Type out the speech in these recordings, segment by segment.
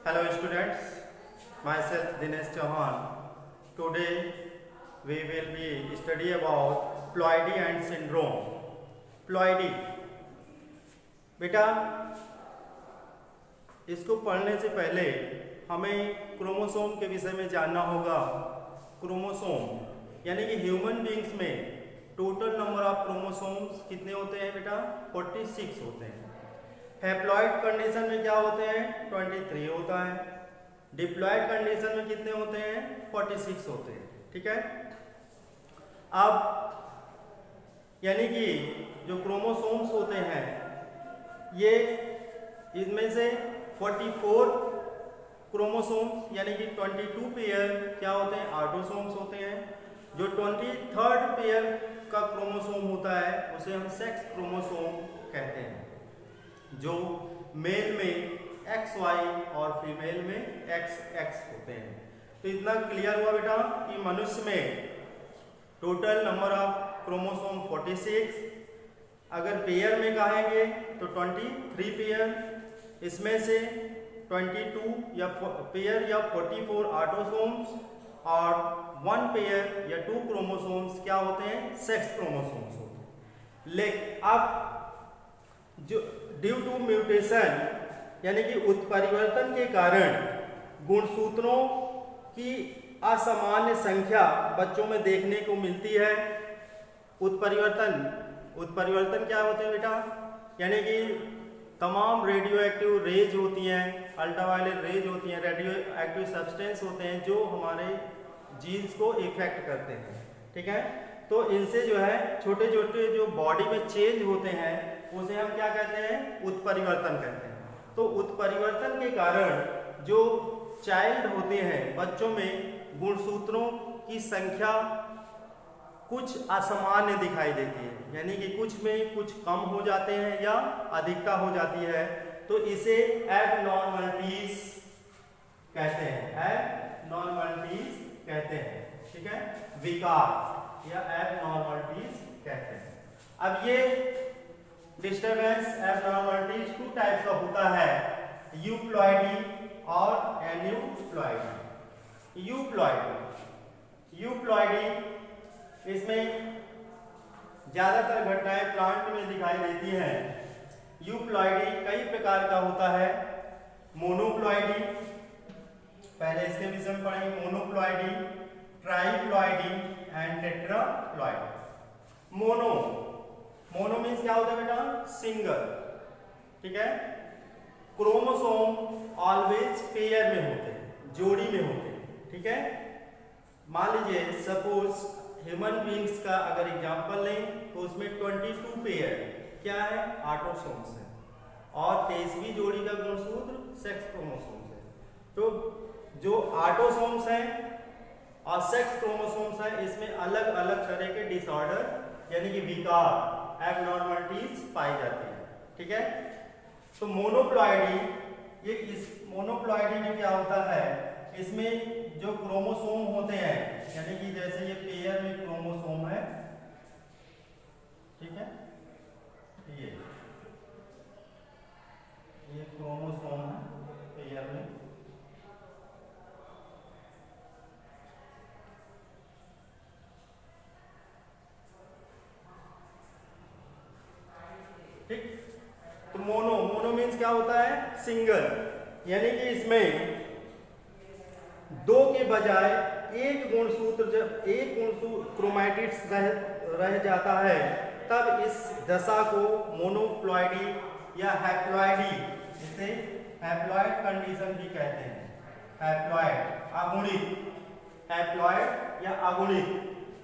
Hello students, myself Dinesh Chauhan. Today we will be study about ploidy and syndrome. Ploidy बेटा इसको पढ़ने से पहले हमें क्रोमोसोम के विषय में जानना होगा। क्रोमोसोम यानी कि ह्यूमन बीइंग्स में टोटल नंबर ऑफ क्रोमोसोम्स कितने होते हैं बेटा? 46 होते हैं। हैप्लॉइड कंडीशन में क्या होते हैं? 23 होता है। डिप्लॉइड कंडीशन में कितने होते हैं? 46 होते हैं। ठीक है। अब यानी कि जो क्रोमोसोम्स होते हैं ये इसमें से 44 क्रोमोसोम्स यानी कि 22 पेयर क्या होते हैं? ऑटोसोम्स होते हैं। जो 23rd पेयर का क्रोमोसोम होता है उसे हम सेक्स क्रोमोसोम कहते हैं, जो मेल में XY और फीमेल में XX होते हैं। तो इतना क्लियर हुआ बेटा कि मनुष्य में टोटल नंबर ऑफ क्रोमोसोम 46, अगर पेयर में कहेंगे तो 23 पेयर, इसमें से 22 या पेयर या 44 ऑटोसोम्स और 1 पेयर या 2 क्रोमोसोम्स क्या होते हैं? सेक्स क्रोमोसोम्स होते हैं। लेकिन अब जो ड्यू टू म्यूटेशन यानी कि उत्परिवर्तन के कारण गुणसूत्रों की असामान्य संख्या बच्चों में देखने को मिलती है। उत्परिवर्तन क्या होते हैं बेटा? यानी कि तमाम रेडियो एक्टिव रेज होती हैं, अल्ट्रावायलेट रेज होती हैं, रेडियो एक्टिव सब्सटेंस होते हैं जो हमारे जीन्स को इफेक्ट करते हैं। ठीक है। तो इनसे जो है छोटे छोटे जो बॉडी में चेंज होते हैं उसे हम क्या कहते हैं? उत्परिवर्तन कहते हैं। तो उत्परिवर्तन के कारण जो चाइल्ड होते हैं बच्चों में गुणसूत्रों की संख्या कुछ असामान्य दिखाई देती है, यानी कि कुछ में कुछ कम हो जाते हैं या अधिकता हो जाती है। तो इसे एबनॉर्मलिटीज कहते हैं। एबनॉर्मलिटीज कहते हैं। ठीक है। विकार या एबनॉर्मलिटीज कहते हैं। अब ये डिस्टर्बेंस एबनॉर्मलिटीज 2 टाइप्स का होता है, यूप्लॉइडी और एन्यूप्लॉइडी। यूप्लॉइडी इसमें ज्यादातर घटनाएं प्लांट में दिखाई देती हैं। यूप्लॉइडी कई प्रकार का होता है। मोनोप्लॉइडी, पहले इसके विषय में पढ़ेंगे। मोनोप्लॉइडी, ट्राइप्लॉइडी एंड टेट्राप्लॉइडी। मोनो मीन्स क्या होता है बेटा? सिंगल। ठीक है। क्रोमोसोम ऑलवेज पेयर में होते हैं, जोड़ी में होते हैं। ठीक है। मान लीजिए सपोज ह्यूमन बीइंग्स का अगर एग्जांपल लें तो उसमें 22 पेयर क्या है? ऑटोसोम्स है और 23वीं जोड़ी का गुणसूत्र सेक्स क्रोमोसोम्स है। तो जो ऑटोसोम्स हैं और सेक्स क्रोमोसोम्स हैं इसमें अलग अलग तरह के डिसऑर्डर यानी कि विकार एबनॉर्मलिटीज पाई जाती है। ठीक है। तो मोनोप्लॉइडी, ये इस मोनोप्लॉइडी में क्या होता है? इसमें जो क्रोमोसोम होते हैं यानी कि जैसे ये पेयर में क्रोमोसोम है, ठीक है, ये क्रोमोसोम है पेयर में, ठीक। तो मोनो मीन्स क्या होता है? सिंगल, यानी कि इसमें 2 के बजाय एक गुणसूत्र, जब एक गुणसूत्र क्रोमैटिड्स रह जाता है तब इस दशा को मोनोप्लॉइडी या हैप्लॉइडी, इसे हैप्लॉइड कंडीशन भी कहते हैं। हैप्लॉइड अगुणित, हैप्लॉइड या अगुणित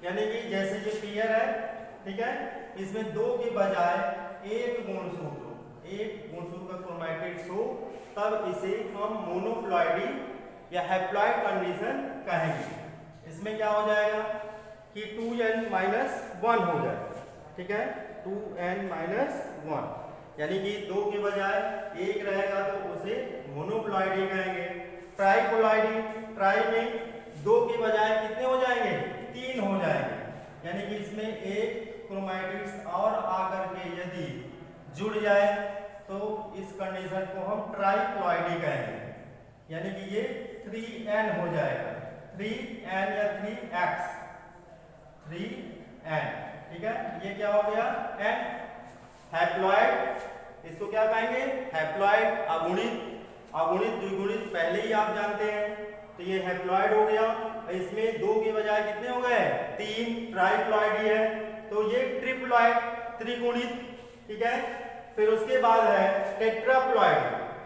यानी कि जैसे ये पेयर है, ठीक है, इसमें 2 के बजाय एक गुणसूत्र का क्रोमैटिड्स हो तब इसे हम मोनोप्लॉइडी या हैप्लॉइड कंडीशन कहेंगे। इसमें क्या हो जाएगा कि 2n-1 हो जाएगा। ठीक है। 2n-1 यानी कि 2 के बजाय एक रहेगा तो उसे मोनोप्लॉइडी कहेंगे। ट्राइप्लॉइडी, ट्राई में 2 के बजाय कितने हो जाएंगे? 3 हो जाएंगे, यानी कि इसमें एक क्रोमैटिड्स और आकर के यदि जुड़ जाए तो इस कंडीशन को हम ट्राइप्लॉइडी कहेंगे। यानी कि ये 3n हो जाएगा, 3n या 3x, 3n, ठीक है। ये क्या हो गया, n। हैप्लॉइड, इसको क्या कहेंगे, हैप्लॉइड, अगुणित, अगुणित द्विगुणित पहले ही आप जानते हैं, तो ये हैप्लॉइड हो गया। इसमें 2 के बजाय कितने हो गए, 3, ट्राइप्लॉइड ही है, तो ये ट्रिप्लॉइड, त्रिगुणित, ठीक है। फिर उसके बाद है टेट्राप्लॉइड,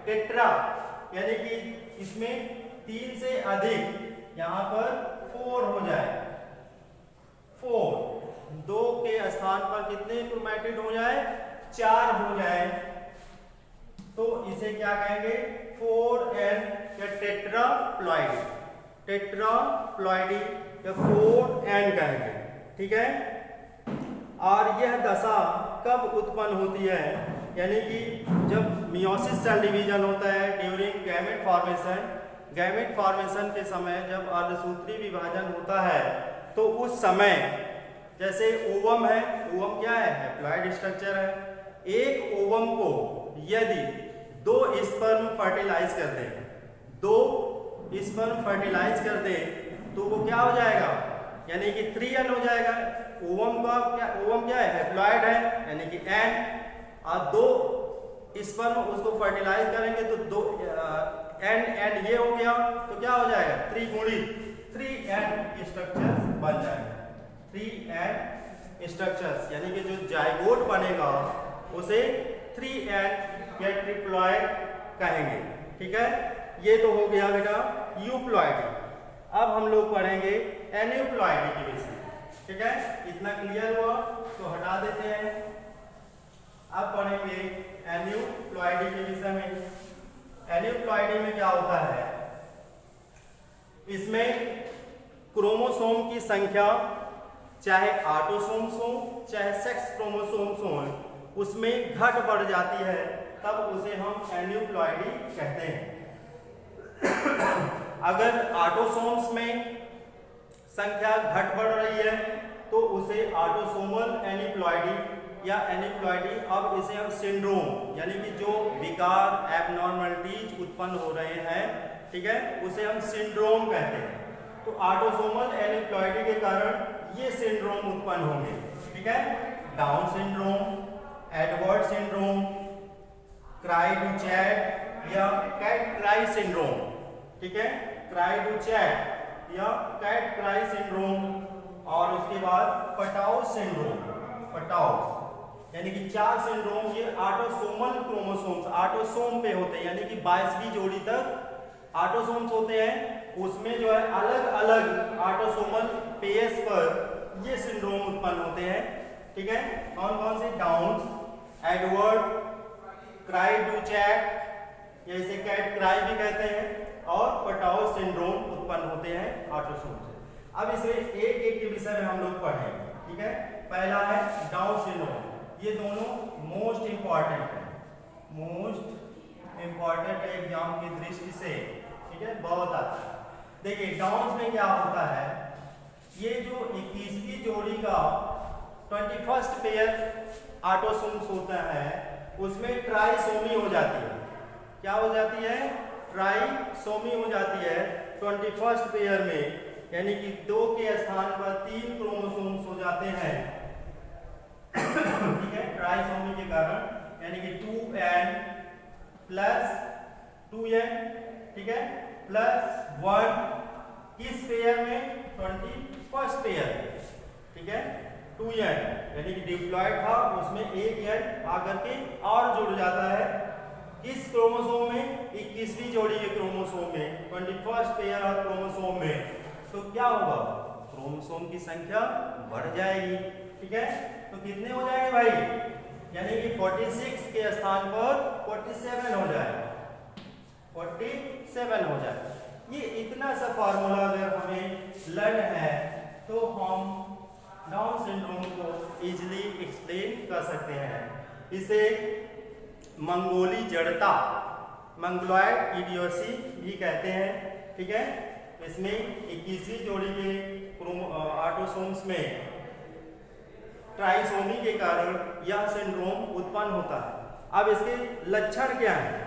टेट्रा यानी कि इसमें 3 से अधिक, यहां पर 4 हो जाए, 4, 2 के स्थान पर कितने क्रोमैटिड हो जाए, 4 हो जाए, तो इसे क्या कहेंगे, 4n या टेट्राप्लॉइडी, टेट्राप्लॉइडी या 4n कहेंगे, ठीक है। और यह दशा कब उत्पन्न होती है, यानी कि जब मियोसिस सेल डिवीजन होता है during gamete formation, gamete formation के समय जब अर्धसूत्री विभाजन होता है, तो उस समय जैसे ओवम है, ओवम क्या है, हैप्लॉइड स्ट्रक्चर है, एक ओवम को यदि 2 स्पर्म फर्टिलाइज कर दे, 2 स्पर्म फर्टिलाइज कर दे, तो वो क्या हो जाएगा, यानी कि 3n हो जाएगा। ओवम का क्या, ओवम क्या है, हैप्लॉइड है, यानी कि n, और 2 स्पर्म उसको फर्टिलाइज करेंगे तो 2 n ये हो गया, तो क्या हो जाएगा, त्रिगुणित, 3n स्ट्रक्चर्स बन जाएगा, 3n स्ट्रक्चर्स, यानी कि जो जाइगोट बनेगा उसे 3n या ट्रिप्लॉइड कहेंगे, ठीक है। ये तो हो गया बेटा यूप्लॉइडी। अब हम लोग पढ़ेंगे एन्यूप्लॉइडी के विषय, ठीक है। इतना क्लियर हुआ तो हटा देते हैं। अब पढ़ेंगे एन्यूप्लॉइडी के विषय में। एन्यूप्लॉइडी में क्या होता है, इसमें क्रोमोसोम की संख्या चाहे ऑटोसोम्स हो चाहे सेक्स क्रोमोसोम्स हो, उसमें घट बढ़ जाती है, तब उसे हम एन्यूप्लॉइडी कहते हैं। अगर ऑटोसोम्स में संख्या घट बढ़ रही है तो उसे ऑटोसोमल एन्यूप्लॉइडी या एन्यूप्लॉइडी, अब इसे हम सिंड्रोम, यानी कि जो विकार एबनॉर्मलिटीज उत्पन्न हो रहे हैं, ठीक है, उसे हम सिंड्रोम कहते हैं। तो ऑटोसोमल एन्यूप्लॉइडी के कारण ये सिंड्रोम उत्पन्न होंगे, ठीक है। Down syndrome, Edward syndrome, cry-do-chat या कैट-क्राई सिंड्रोम, ठीक है, क्राई-डू-चैट या कैट-क्राई सिंड्रोम, और उसके बाद पटाउस सिंड्रोम, पटाउस, यानी कि 4 सिंड्रोम ये ऑटोसोमल क्रोमोसोम्स, ऑटोसोम पे होते हैं, यानी कि 22वीं जोड़ी तक ऑटोसोम्स होते हैं, उसमें जो है अलग अलग ऑटोसोमल पेयर्स पर ये सिंड्रोम उत्पन्न होते हैं, ठीक है। कौन कौन से, डाउन्स, एडवर्ड, क्राई-डू-चैट या इसे कैट-क्राई भी कहते हैं, और पटाउस सिंड्रोम उत्पन्न होते हैं ऑटोसोम से। अब इसे एक एक के विषय में हम लोग पढ़ेंगे, ठीक है। पहला है डाउन सिंड्रोम, ये दोनों मोस्ट इंपॉर्टेंट है, मोस्ट इंपॉर्टेंट है एग्जाम की दृष्टि से, ठीक है, बहुत अच्छा। देखिए डाउन में क्या होता है, ये जो 21वीं जोड़ी का 21st पेयर ऑटोसोम्स होता है, उसमें ट्राइसोमी हो जाती है, क्या हो जाती है, ट्राइसोमी हो जाती है 21st पेयर में, यानी कि 2 के स्थान पर 3 क्रोमोसोम्स हो जाते हैं, ठीक है, ट्राइसोमी के कारण, यानी कि 2n प्लस 2n, ठीक है, प्लस 1 किस पेयर में, 21st पेयर, ठीक है, 2n, यानी कि डिप्लॉइड था, उसमें एक n आकर के और जुड़ जाता है किस क्रोमोसोम में, 21वीं जोड़ी के क्रोमोसोम में, 21st पेयर ऑफ क्रोमोसोम में, तो क्या होगा, क्रोमोसोम की संख्या बढ़ जाएगी, ठीक है। तो कितने हो जाएंगे भाई, यानी कि 46 के स्थान पर 47 हो जाए, 47 हो जाए। ये इतना सा फार्मूला अगर हमें लर्न है तो हम डाउन सिंड्रोम को इजीली एक्सप्लेन कर सकते हैं। इसे मंगोली जड़ता, मंगोलॉइड इडियोसी भी कहते हैं, ठीक है। इसमें 21वीं जोड़ी के ऑटोसोम्स में ट्राइसोमी के कारण यह सिंड्रोम उत्पन्न होता है। अब इसके लक्षण क्या हैं,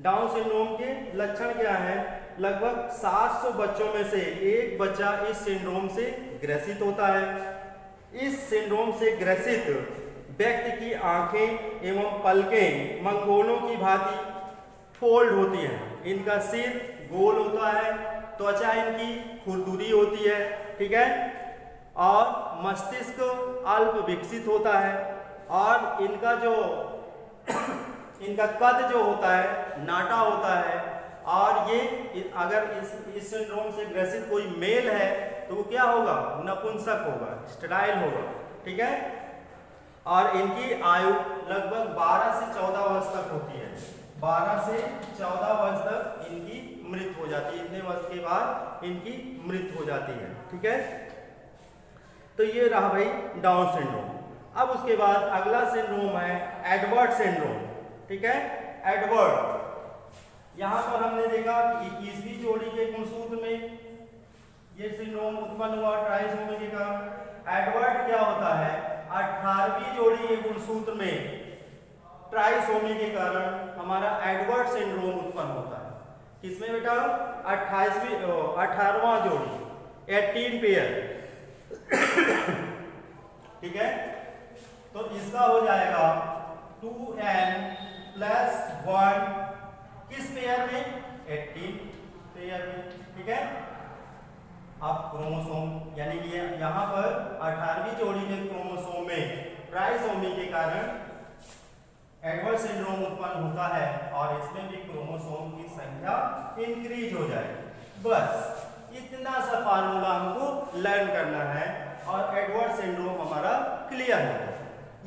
डाउन सिंड्रोम के लक्षण क्या है? लगभग 700 बच्चों में से एक बच्चा इस सिंड्रोम से ग्रसित होता है। इस सिंड्रोम से ग्रसित व्यक्ति की आंखें एवं पलकें मंगोलों की भांति फोल्ड होती हैं। इनका सिर गोल होता है, त्वचा इनकी खुरदुरी होती है, ठीक है, और मस्तिष्क अल्प विकसित होता है, और इनका जो इनका कद जो होता है नाटा होता है। और ये अगर इस सिंड्रोम से ग्रसित कोई मेल है तो वो क्या होगा? नपुंसक होगा, स्टेराइल होगा, ठीक है। और इनकी आयु लगभग 12 से 14 वर्ष तक होती है। 12 से 14 वर्ष तक इनकी मृत्यु हो जाती है। इतने वर्ष के बाद इनकी मृत्यु हो जाती है, ठीक है। तो ये रहा भाई डाउन सिंड्रोम। अब उसके बाद अगला सिंड्रोम है एडवर्ड सिंड्रोम, ठीक है। एडवर्ड, यहां पर हमने देखा कि 21वीं जोड़ी के गुणसूत्र में ये सिंड्रोम उत्पन्न हुआ ट्राइसोमी के कारण। एडवर्ड क्या होता है? 18वीं जोड़ी के गुणसूत्र में ट्राइसोमी के कारण हमारा एडवर्ड सिंड्रोम उत्पन्न होता है। किसमें बेटा? 18वां जोड़ी, 18 पेयर, ठीक है। तो इसका हो जाएगा 2n + 1 किस पेयर में? 18 पेयर में, ठीक है। अब क्रोमोसोम यानी कि यहाँ पर 18वीं जोड़ी के क्रोमोसोम में ट्राइसोमी के कारण एडवर्ड सिंड्रोम उत्पन्न होता है और इसमें भी क्रोमोसोम की संख्या इंक्रीज हो जाएगी। बस इतना सा फार्मूला हमको लर्न करना है और एडवर्ड सिंड्रोम हमारा क्लियर है।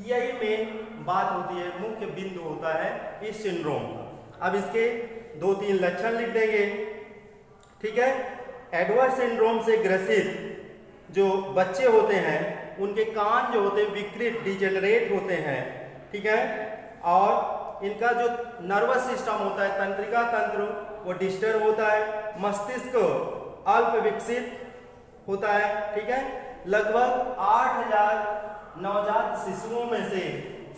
यही मेन बात होती है, मुख्य बिंदु होता है इस सिंड्रोम का। अब इसके 2-3 लक्षण लिख देंगे, ठीक है। एडवर्ड सिंड्रोम से ग्रसित जो बच्चे होते हैं उनके कान जो होते हैं विकृत, डिजेनरेट होते हैं, ठीक है। और इनका जो नर्वस सिस्टम होता है, तंत्रिका तंत्र, वो डिस्टर्ब होता है। मस्तिष्क अल्प विकसित होता है, ठीक है। लगभग 8000 नवजात शिशुओं में से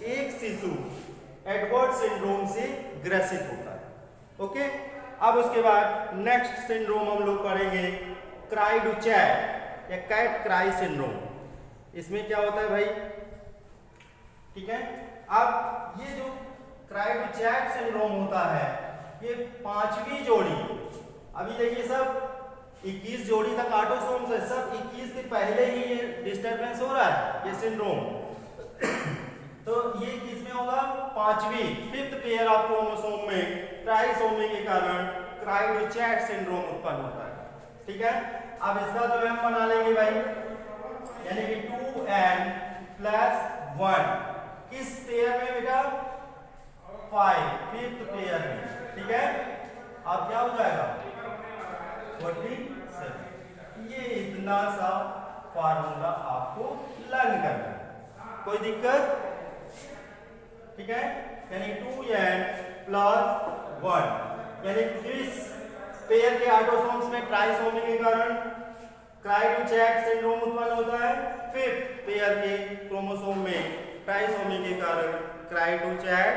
एक शिशु एडवर्ड सिंड्रोम से ग्रसित होता है, ओके। अब उसके बाद नेक्स्ट सिंड्रोम हम लोग पढ़ेंगे क्राई डू चैट या कैट क्राई सिंड्रोम। इसमें क्या होता है भाई, ठीक है। अब ये जो क्राई डू चैट सिंड्रोम होता है ये 5वीं जोड़ी, अभी देखिए सब 21 जोड़ी तक ऑटोसोम्स है, सब 21 के पहले ही ये डिस्टर्बेंस हो रहा है, ये सिंड्रोम। तो ये किसमें होगा? 5वीं, 5th पेयर ऑफ क्रोमोसोम में ट्राइसोमी के कारण क्राई डू चैट सिंड्रोम उत्पन्न होता है, ठीक है। अब इसका जो हम बना लेंगे भाई, यानी कि 2n + 1 किस पेयर में बेटा? 5th पेयर में, ठीक है। अब क्या हो जाएगा? 47। ये इतना सा फार्मूला आपको लर्न करना है, कोई दिक्कत? ठीक है, यानी 2n + 1 यानी इस पेयर के ऑटोसोम्स में ट्राइसोमी के कारण क्राई डू चैट सिंड्रोम उत्पन्न होता है। 5th पेयर के क्रोमोसोम में ट्राइसोमी के कारण क्राई डू चैट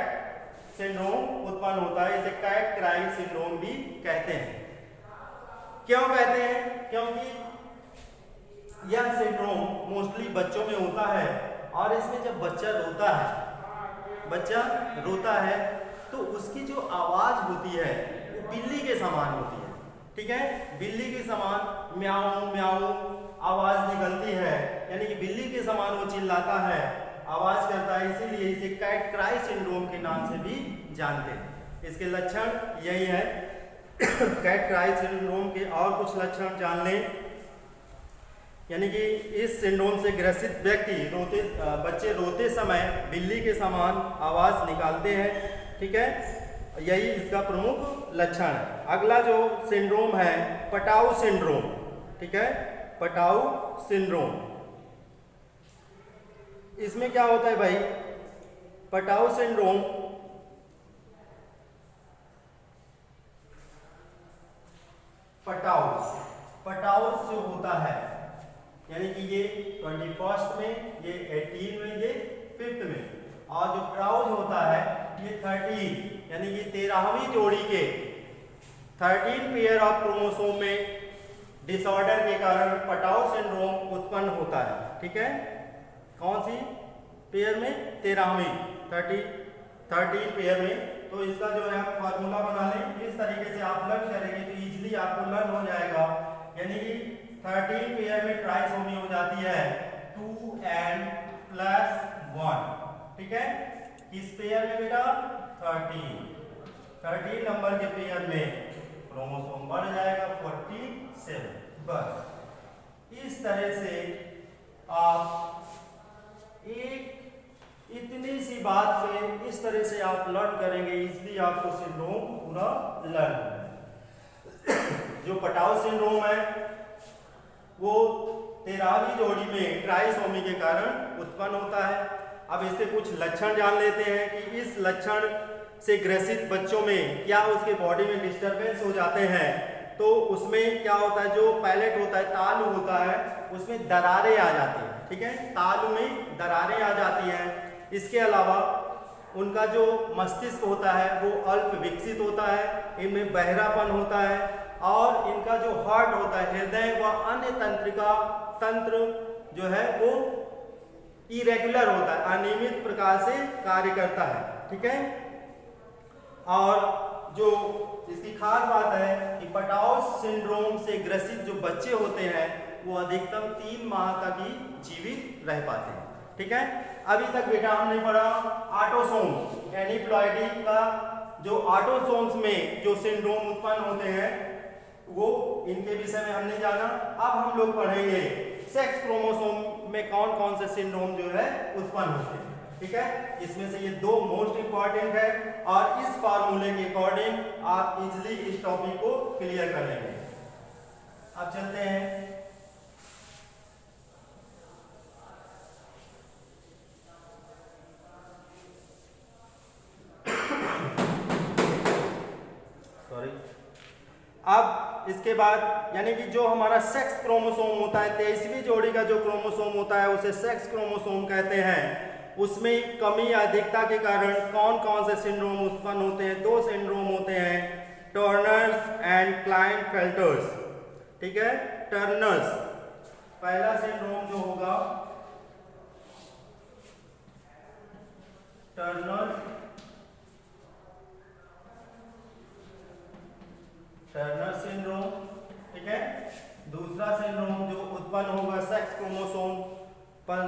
सिंड्रोम उत्पन्न होता है। इसे कैट क्राई सिंड्रोम भी कहते हैं। क्यों कहते हैं? क्योंकि यह सिंड्रोम मोस्टली बच्चों में होता है और इसमें जब बच्चा रोता है तो उसकी जो आवाज होती है वो बिल्ली के समान होती है, ठीक है। बिल्ली के समान म्याऊं म्याऊं आवाज निकलती है, यानी कि बिल्ली के समान वो चिल्लाता है, आवाज करता है, इसीलिए इसे कैट क्राई सिंड्रोम के नाम से भी जानते हैं। इसके लक्षण यही है। कैट क्राई सिंड्रोम के और कुछ लक्षण जान लें, यानी कि इस सिंड्रोम से ग्रसित व्यक्ति बच्चे रोते समय बिल्ली के समान आवाज निकालते हैं, ठीक है। यही इसका प्रमुख लक्षण है। अगला जो सिंड्रोम है पटाऊ सिंड्रोम, ठीक है, पटाऊ सिंड्रोम। इसमें क्या होता है भाई? पटाऊ सिंड्रोम पटाऊ जो होता है, यानी कि ये 21st में, ये 18 में, ये 5th में, और जो क्राउज होता है ये 13 यानी कि 13वीं जोड़ी के 13 पेयर ऑफ क्रोमोसोम में डिसऑर्डर के कारण पटाउ सिंड्रोम उत्पन्न होता है। ठीक है, कौन सी पेयर में? 13वीं 13 पेयर में। तो इसका जो है फॉर्मूला बना लें, इस तरीके से आप लर्न करेंगे तो इजीली आपको लर्न हो जाएगा। यानी कि 13 पेयर में ट्राइसोमी हो जाती है 2n + 1। ठीक है, किस पेयर में बेटा? 13 नंबर के पेयर में क्रोमोसोम बढ़ जाएगा 47। बस इस तरह से आप एक इतनी सी बात पे इस तरह से आप लर्न करेंगे, इसलिए आपको सिंड्रोम पूरा लर्न। जो पटाउ सिंड्रोम है वो 13वीं जोड़ी में ट्राइसोमी के कारण उत्पन्न होता है। अब इसके कुछ लक्षण जान लेते हैं कि इस लक्षण से ग्रसित बच्चों में क्या उसके बॉडी में डिस्टरबेंस हो जाते हैं। तो उसमें क्या होता है, जो पैलेट होता है, तालु होता है, उसमें दरारें आ जाती हैं। ठीक है, तालु में दरारें आ जाती हैं। इसके अलावा उनका जो मस्तिष्क होता है वो अल्प विकसित होता है, इनमें बहरापन होता है और इनका जो हार्ट होता है, हृदय व अन्य तंत्रिका तंत्र जो है वो इरेगुलर होता है, अनियमित प्रकार से कार्य करता है। ठीक है, और जो इसकी खास बात है कि पटाउ सिंड्रोम से ग्रसित जो बच्चे होते हैं वो अधिकतम 3 माह तक ही जीवित रह पाते हैं। ठीक है, अभी तक बेटा हमने पढ़ा ऑटोसोम एनीप्लॉइडी का, जो ऑटोसोम्स में जो सिंड्रोम उत्पन्न होते हैं वो इनके विषय में हमने जाना। अब हम लोग पढ़ेंगे सेक्स क्रोमोसोम में कौन कौन से सिंड्रोम जो है उत्पन्न होते हैं। ठीक है, इसमें से ये 2 मोस्ट इंपॉर्टेंट है और इस फार्मूले के अकॉर्डिंग आप इजीली इस टॉपिक को क्लियर कर लेंगे। अब चलते हैं अब इसके बाद यानी कि जो हमारा सेक्स क्रोमोसोम होता है, 23वीं जोड़ी का जो क्रोमोसोम होता है उसे सेक्स क्रोमोसोम कहते हैं। उसमें कमी या अधिकता के कारण कौन कौन से सिंड्रोम उत्पन्न होते हैं? 2 सिंड्रोम होते हैं, टर्नर्स एंड क्लाइनफेल्टर्स। ठीक है, टर्नर्स पहला सिंड्रोम जो होगा टर्नर सिंड्रोम। ठीक है, दूसरा सिंड्रोम जो उत्पन्न होगा सेक्स क्रोमोसोम पर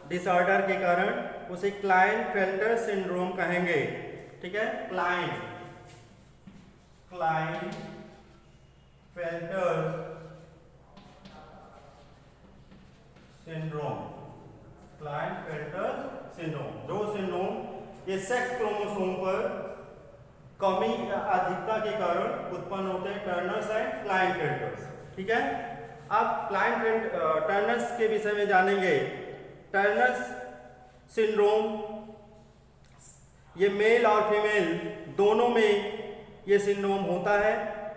डिसऑर्डर के कारण उसे क्लाइनफेल्टर सिंड्रोम कहेंगे। ठीक है, क्लाइनफेल्टर सिंड्रोम। दो सिंड्रोम ये सेक्स क्रोमोसोम पर कमी या अधिकता के कारण उत्पन्न होते हैं, टर्नर्स एंड क्लाइनफेल्टर्स। ठीक है, अब टर्नर्स के विषय में जानेंगे। टर्नर्स सिंड्रोम ये मेल और फीमेल दोनों में ये सिंड्रोम होता है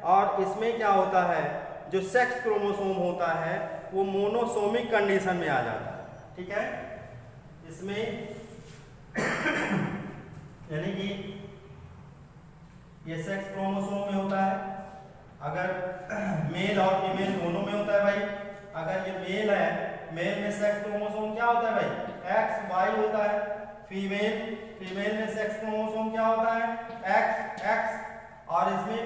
और इसमें क्या होता है, जो सेक्स क्रोमोसोम होता है वो मोनोसोमिक कंडीशन में आ जाता है। ठीक है, इसमें यानी कि ये सेक्स क्रोमोसोम में होता है। अगर मेल और फीमेल दोनों में होता है भाई, अगर ये मेल है, मेल में सेक्स क्रोमोसोम क्या होता है भाई? एक्स वाई होता है। फीमेल में सेक्स क्रोमोसोम क्या होता है? X x. और इसमें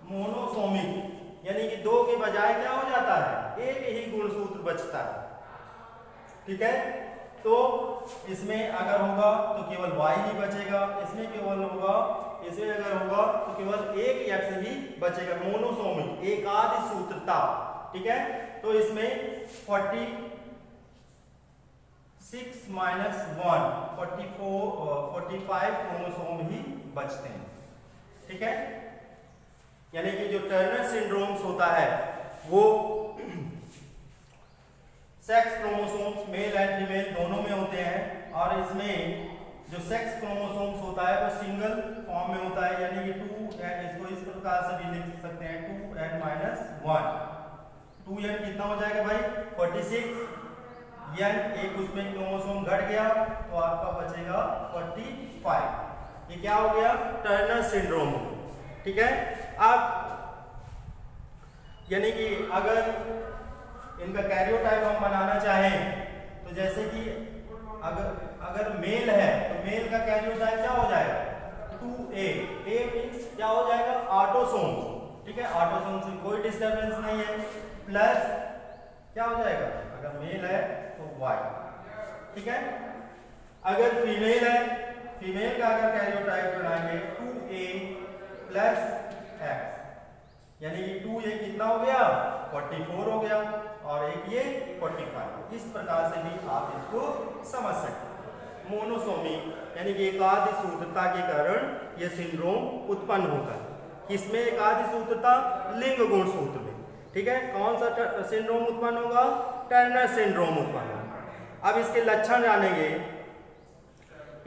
मोनोसोमिक यानी कि 2 के बजाय क्या हो जाता है? एक ही गुणसूत्र बचता है। ठीक है, तो इसमें अगर होगा तो केवल y ही बचेगा, इसमें केवल होगा, इसमें अगर होगा तो केवल एक x ही बचेगा, मोनोसोमिक, एकाद सूत्रता। ठीक है, तो इसमें 46 - 1 45 क्रोमोसोम ही बचते हैं। ठीक है, यानी कि जो टर्नर सिंड्रोम्स होता है वो sex chromosomes male and female दोनों में होते हैं और इसमें जो सेक्स क्रोमोसोम्स होता है वो सिंगल फॉर्म में होता है, यानी कि 2n, इसको इस प्रकार से भी लिख सकते हैं 2n - 1। 2n कितना हो जाएगा भाई? 46 एन, एक उसमें क्रोमोसोम घट गया तो आपका बचेगा 45। ये क्या हो गया? Turner syndrome. ठीक है। अब यानी कि अगर इनका कैरियोटाइप हम बनाना चाहें तो जैसे कि अगर मेल है तो मेल का कैरियोटाइप क्या हो जाएगा? 2A। A मींस क्या हो जाएगा? ऑटोसोम। ठीक है, ऑटोसोम से कोई डिस्टर्बेंस नहीं है। प्लस क्या हो जाएगा? अगर मेल है तो Y। ठीक है। अगर फीमेल है, फीमेल का अगर कैरियोटाइप बनाएंगे 2A प्लस X, यानी कि 2A कितना हो गया? 44 हो गया, और एक ये 45। इस प्रकार से भी आप इसको समझ सकते हैं। मोनोसोमी यानी कि एकाधिक सूत्रता के कारण यह सिंड्रोम उत्पन्न होता है। किसमें एकाधिक सूत्रता? लिंग गुणसूत्र में। ठीक है। कौन सा सिंड्रोम उत्पन्न होगा? टर्नर सिंड्रोम उत्पन्न होगा। अब इसके लक्षण जानेंगे।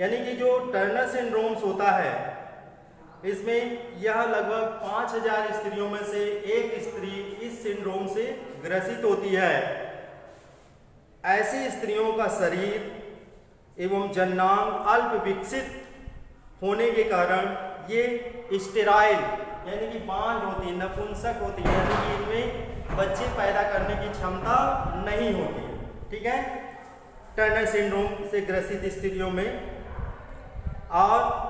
यानी कि जो टर्नर सिंड्रोम्स होता है इसमें यह लगभग 5000 स्त्रियों में से एक स्त्री इस सिंड्रोम से ग्रसित होती है। ऐसी स्त्रियों का शरीर एवं जननांग अल्प विकसित होने के कारण ये स्टेराइल यानी कि बांझ होती है, नपुंसक होती है, यानी कि इनमें बच्चे पैदा करने की क्षमता नहीं होती है। ठीक है, टर्नर सिंड्रोम से ग्रसित स्त्रियों में। और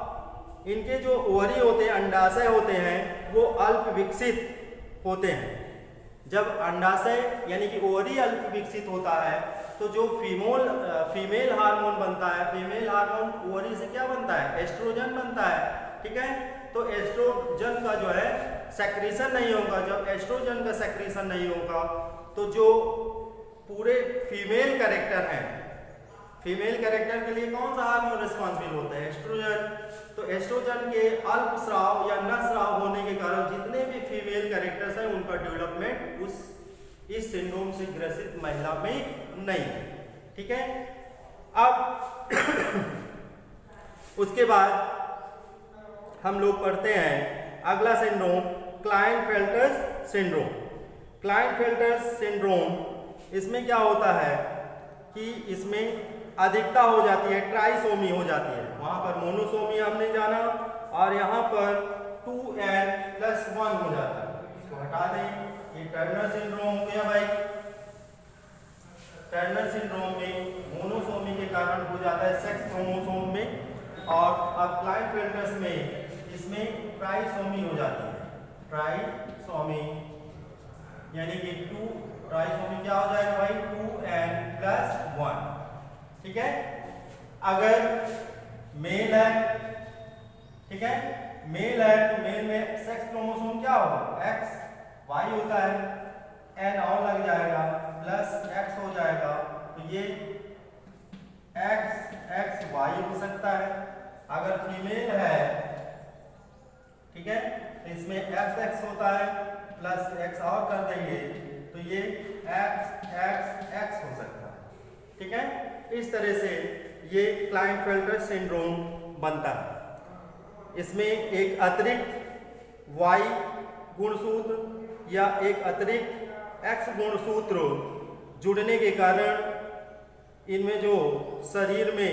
इनके जो ओवरी होते हैं, अंडाशय होते हैं, वो अल्प विकसित होते हैं। जब अंडाशय यानी कि ओवरी अल्प विकसित होता है तो जो फीमेल हार्मोन बनता है, फीमेल हार्मोन ओवरी से क्या बनता है? एस्ट्रोजन बनता है। ठीक है, तो एस्ट्रोजन का जो है सेक्रेशन नहीं होगा। जब एस्ट्रोजन का सेक्रेशन नहीं होगा तो जो पूरे फीमेल कैरेक्टर हैं, फीमेल कैरेक्टर के लिए कौन सा हार्मोन रिस्पॉन्सिबल होता है? एस्ट्रोजन। तो एस्ट्रोजन के अल्प स्राव या न स्राव होने के कारण जितने भी फीमेल कैरेक्टर्स हैं उनका डेवलपमेंट इस सिंड्रोम से ग्रसित महिला में नहीं है। ठीक है। अब उसके बाद हम लोग पढ़ते हैं अगला syndrome, Klinefelter syndrome. Klinefelter syndrome इसमें क्या होता है कि इसमें अधिकता हो जाती है, ट्राइसोमी हो जाती है। वहां पर मोनोसोमी हमने जाना और यहाँ पर 2n+1 हो जाता है। इसको हटा दें। ये टर्नर सिंड्रोम हो गया भाई। टर्नर सिंड्रोम में मोनोसोमी के कारण हो जाता है सेक्स क्रोमोसोम में, और अब क्लाइनफेल्टर्स में इसमें ट्राइसोमी हो जाती है। ट्राइसोमी यानी कि ट्राइसोमी क्या हो जाएगा भाई? 2n+1। ठीक है। अगर मेल है, ठीक है, मेल है तो मेल में सेक्स क्रोमोसोम क्या होगा? X, Y होता है, N और लग जाएगा प्लस X हो जाएगा, तो ये XY हो सकता है। अगर फीमेल है, ठीक है, तो इसमें XX होता है प्लस X और कर देंगे तो ये XX हो सकता है। ठीक है, इस तरह से ये क्लाइनफेल्टर सिंड्रोम बनता है। इसमें एक अतिरिक्त Y गुणसूत्र या एक अतिरिक्त X गुणसूत्र जुड़ने के कारण इनमें जो शरीर में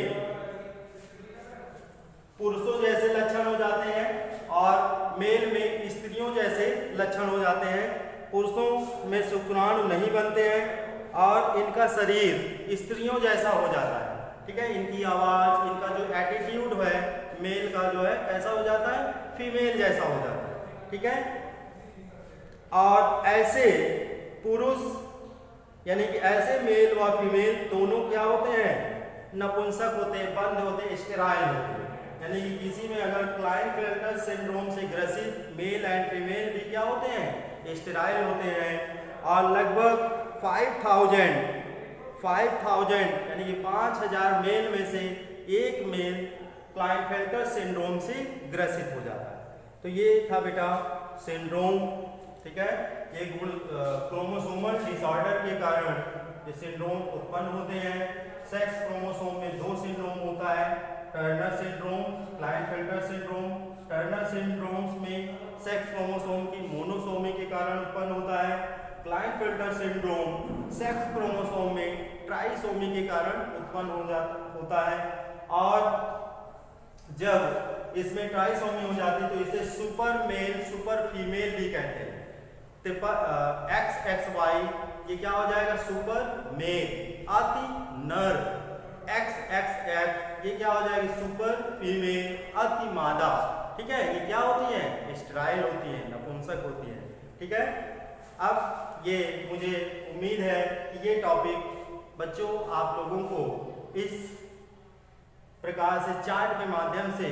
पुरुषों जैसे लक्षण हो जाते हैं और मेल में स्त्रियों जैसे लक्षण हो जाते हैं। पुरुषों में शुक्राणु नहीं बनते हैं और इनका शरीर स्त्रियों जैसा हो जाता है। ठीक है, इनकी आवाज, इनका जो एटीट्यूड है मेल का जो है कैसा हो जाता है? फीमेल जैसा हो जाता है। ठीक है, और ऐसे पुरुष यानी कि ऐसे मेल व फीमेल दोनों क्या होते हैं? नपुंसक होते हैं, बंद होते हैं, स्टेराइल होते हैं। यानी कि किसी में अगर क्लाइनफेल्टर सिंड्रोम से ग्रसित मेल एंड फीमेल भी क्या होते हैं? स्टेराइल होते हैं। और लगभग 5000 यानी कि 5000 मेल में से एक मेल क्लाइनफेल्टर सिंड्रोम से ग्रसित हो जाता है। तो ये था बेटा सिंड्रोम। ठीक है, ये क्रोमोसोमल डिसऑर्डर के कारण ये सिंड्रोम उत्पन्न होते हैं। सेक्स क्रोमोसोम में 2 सिंड्रोम होता है, Turner syndrome, Klinefelter syndrome. Turner syndromes में सेक्स क्रोमोसोम की मोनोसोमी के कारण उत्पन्न होता है। क्लाइनफेल्टर सिंड्रोम सेक्स क्रोमोसोम में ट्राइसोमी के कारण उत्पन्न होता है। और जब इसमें ट्राइसोमी हो जाती है तो इसे सुपर मेल सुपर फीमेल भी कहते हैं। तो XXY ये क्या हो जाएगा, सुपर मेल अति नर। XXX ये क्या हो जाएगी, सुपर फीमेल अति मादा। ठीक है, ये क्या होती है, स्टेराइल होती है, नपुंसक होती है। ठीक है, अब ये मुझे उम्मीद है कि ये टॉपिक बच्चों आप लोगों को इस प्रकार से चार्ट के माध्यम से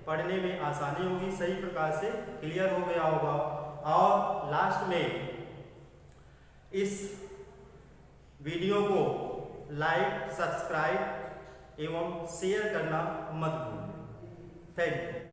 पढ़ने में आसानी होगी, सही प्रकार से क्लियर हो गया होगा। और लास्ट में इस वीडियो को लाइक, सब्सक्राइब एवं शेयर करना मत भूलिए। Thank you.